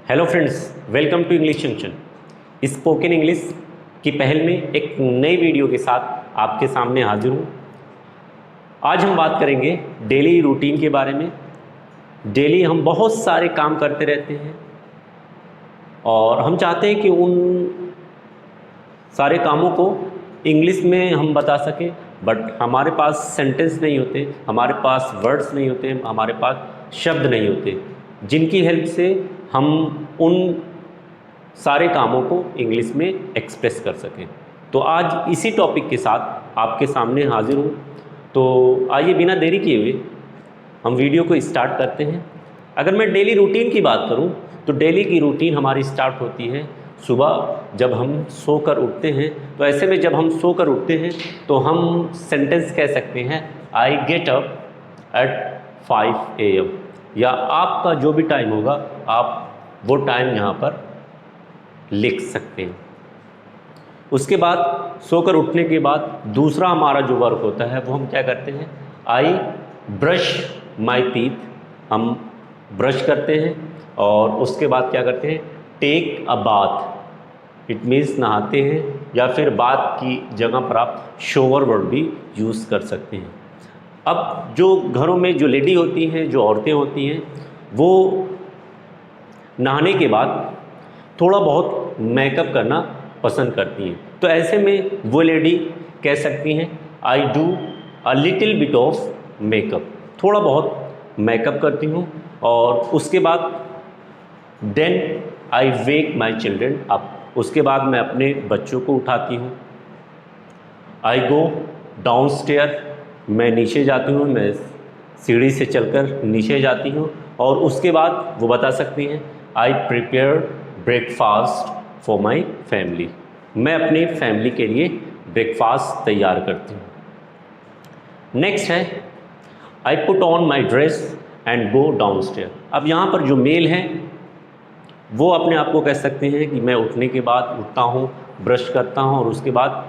Hello friends, welcome to English junction. Spoken English की पहल में एक नई वीडियो के साथ आपके सामने हाजिर हूँ। आज हम बात करेंगे डेली रूटीन के बारे में। डेली हम बहुत सारे काम करते रहते हैं और हम चाहते हैं कि उन सारे कामों को इंग्लिश में हम बता सकें, बट हमारे पास सेंटेंस नहीं होते, हमारे पास वर्ड्स नहीं होते, हमारे पास शब्द नहीं होते जिनकी हेल्प से हम उन सारे कामों को इंग्लिश में एक्सप्रेस कर सकें। तो आज इसी टॉपिक के साथ आपके सामने हाजिर हूँ। तो आइए बिना देरी किए हुए हम वीडियो को स्टार्ट करते हैं। अगर मैं डेली रूटीन की बात करूं तो डेली की रूटीन हमारी स्टार्ट होती है सुबह जब हम सोकर उठते हैं। तो ऐसे में जब हम सोकर उठते हैं तो हम सेंटेंस कह सकते हैं I get up at 5 AM, या आपका जो भी टाइम होगा आप वो टाइम यहाँ पर लिख सकते हैं। उसके बाद सोकर उठने के बाद दूसरा हमारा जो वर्क होता है वो हम क्या करते हैं, आई ब्रश माई टीथ, हम ब्रश करते हैं। और उसके बाद क्या करते हैं, take a bath, it means नहाते हैं, या फिर बाथ की जगह पर आप शॉवर वर्ड भी यूज़ कर सकते हैं। अब जो घरों में जो लेडी होती हैं, जो औरतें होती हैं, वो नहाने के बाद थोड़ा बहुत मेकअप करना पसंद करती हैं। तो ऐसे में वो लेडी कह सकती हैं I do a little bit of makeup, थोड़ा बहुत मेकअप करती हूँ। और उसके बाद then I wake my children up, उसके बाद मैं अपने बच्चों को उठाती हूँ। आई गो डाउन स्टेयर, मैं नीचे जाती हूँ, मैं सीढ़ी से चलकर नीचे जाती हूँ। और उसके बाद वो बता सकती हैं I prepare breakfast for my family, मैं अपनी फैमिली के लिए ब्रेकफास्ट तैयार करती हूँ। नेक्स्ट है I put on my dress and go down stair. अब यहाँ पर जो मेल हैं वो अपने आप को कह सकते हैं कि मैं उठने के बाद उठता हूँ, ब्रश करता हूँ और उसके बाद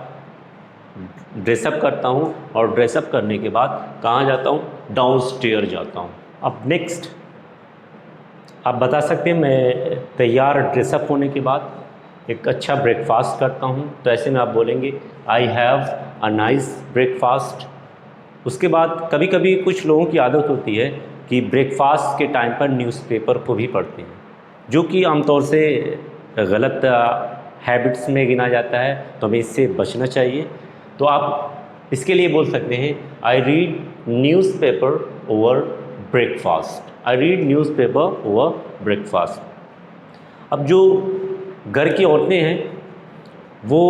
ड्रेसअप करता हूँ, और ड्रेसअप करने के बाद कहाँ जाता हूँ, डाउन स्टेयर जाता हूँ। अब नेक्स्ट आप बता सकते हैं मैं तैयार ड्रेसअप होने के बाद एक अच्छा ब्रेकफास्ट करता हूँ। तो ऐसे में आप बोलेंगे I have a nice breakfast. उसके बाद कभी कभी कुछ लोगों की आदत होती है कि ब्रेकफास्ट के टाइम पर न्यूज़पेपर को भी पढ़ते हैं, जो कि आमतौर से गलत हैबिट्स में गिना जाता है, तो हमें इससे बचना चाहिए। तो आप इसके लिए बोल सकते हैं I read newspaper over breakfast, I read newspaper over breakfast. अब जो घर की औरतें हैं वो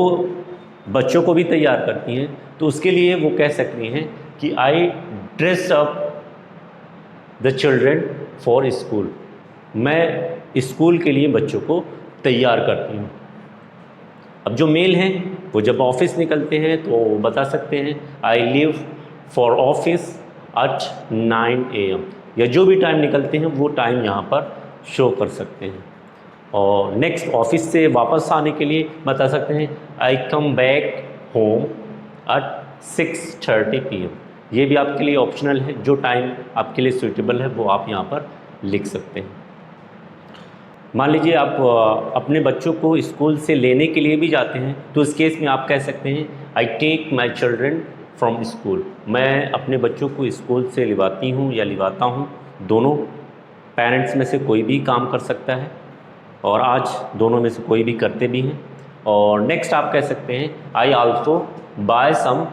बच्चों को भी तैयार करती हैं, तो उसके लिए वो कह सकती हैं कि आई dress up the children for school, मैं स्कूल के लिए बच्चों को तैयार करती हूँ। अब जो मेल हैं वो जब ऑफिस निकलते हैं तो बता सकते हैं I leave for office at 9 AM, या जो भी टाइम निकलते हैं वो टाइम यहाँ पर शो कर सकते हैं। और नेक्स्ट ऑफिस से वापस आने के लिए बता सकते हैं I come back home at 6:30 PM। ये भी आपके लिए ऑप्शनल है, जो टाइम आपके लिए सूटेबल है वो आप यहाँ पर लिख सकते हैं। मान लीजिए आप अपने बच्चों को स्कूल से लेने के लिए भी जाते हैं, तो इस केस में आप कह सकते हैं I take my children from school, मैं अपने बच्चों को स्कूल से लिवाती हूँ या लिवाता हूँ। दोनों पेरेंट्स में से कोई भी काम कर सकता है, और आज दोनों में से कोई भी करते भी हैं। और नेक्स्ट आप कह सकते हैं I also buy some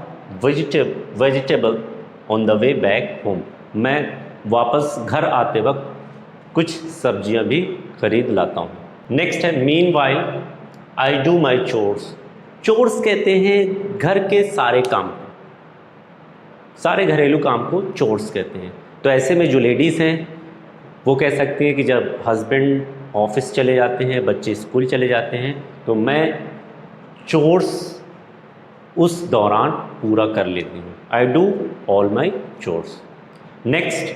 vegetable on the way back home, मैं वापस घर आते वक्त कुछ सब्जियां भी खरीद लाता हूँ। नेक्स्ट है mean while I do my chores. Chores कहते हैं घर के सारे काम, सारे घरेलू काम को चोर्स कहते हैं। तो ऐसे में जो लेडीज़ हैं वो कह सकती हैं कि जब हस्बैंड ऑफिस चले जाते हैं, बच्चे स्कूल चले जाते हैं, तो मैं चोर्स उस दौरान पूरा कर लेती हूँ, I do all my chores. Next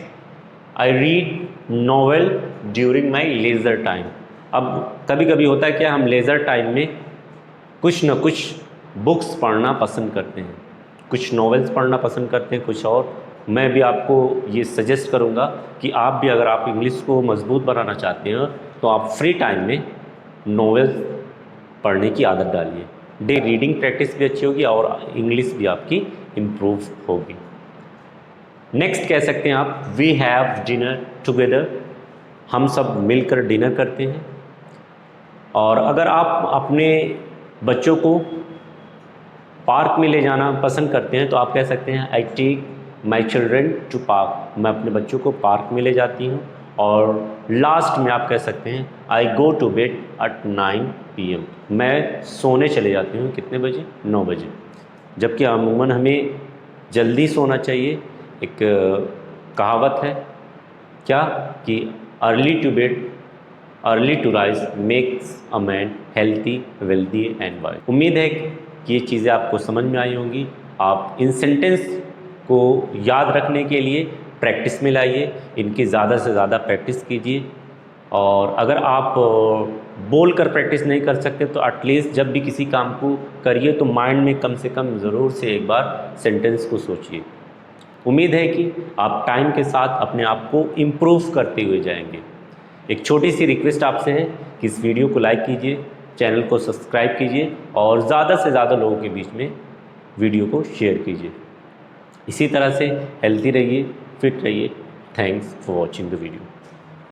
I read novel during my leisure time. अब कभी कभी होता है क्या, हम लेज़र टाइम में कुछ न कुछ बुक्स पढ़ना पसंद करते हैं, कुछ नॉवेल्स पढ़ना पसंद करते हैं, कुछ और। मैं भी आपको ये सजेस्ट करूँगा कि आप भी अगर आप इंग्लिश को मजबूत बनाना चाहते हैं तो आप फ्री टाइम में नॉवेल्स पढ़ने की आदत डालिए। डे रीडिंग प्रैक्टिस भी अच्छी होगी और इंग्लिश भी आपकी इम्प्रूव होगी। नेक्स्ट कह सकते हैं आप वी हैव डिनर टुगेदर, हम सब मिलकर डिनर करते हैं। और अगर आप अपने बच्चों को पार्क में ले जाना पसंद करते हैं तो आप कह सकते हैं I take my children to park, मैं अपने बच्चों को पार्क में ले जाती हूँ। और लास्ट में आप कह सकते हैं I go to bed at 9 PM, मैं सोने चले जाती हूँ कितने बजे, 9 बजे। जबकि अमूमन हमें जल्दी सोना चाहिए। एक कहावत है क्या कि early to bed early to rise makes a man healthy wealthy and wise. उम्मीद है कि ये चीज़ें आपको समझ में आई होंगी। आप इन सेंटेंस को याद रखने के लिए प्रैक्टिस में लाइए, इनकी ज़्यादा से ज़्यादा प्रैक्टिस कीजिए। और अगर आप बोल कर प्रैक्टिस नहीं कर सकते तो एटलीस्ट जब भी किसी काम को करिए तो माइंड में कम से कम ज़रूर से एक बार सेंटेंस को सोचिए। उम्मीद है कि आप टाइम के साथ अपने आप को इम्प्रूव करते हुए जाएंगे। एक छोटी सी रिक्वेस्ट आपसे है कि इस वीडियो को लाइक कीजिए, चैनल को सब्सक्राइब कीजिए और ज़्यादा से ज़्यादा लोगों के बीच में वीडियो को शेयर कीजिए। इसी तरह से हेल्दी रहिए, फिट रहिए। Thanks for watching the video.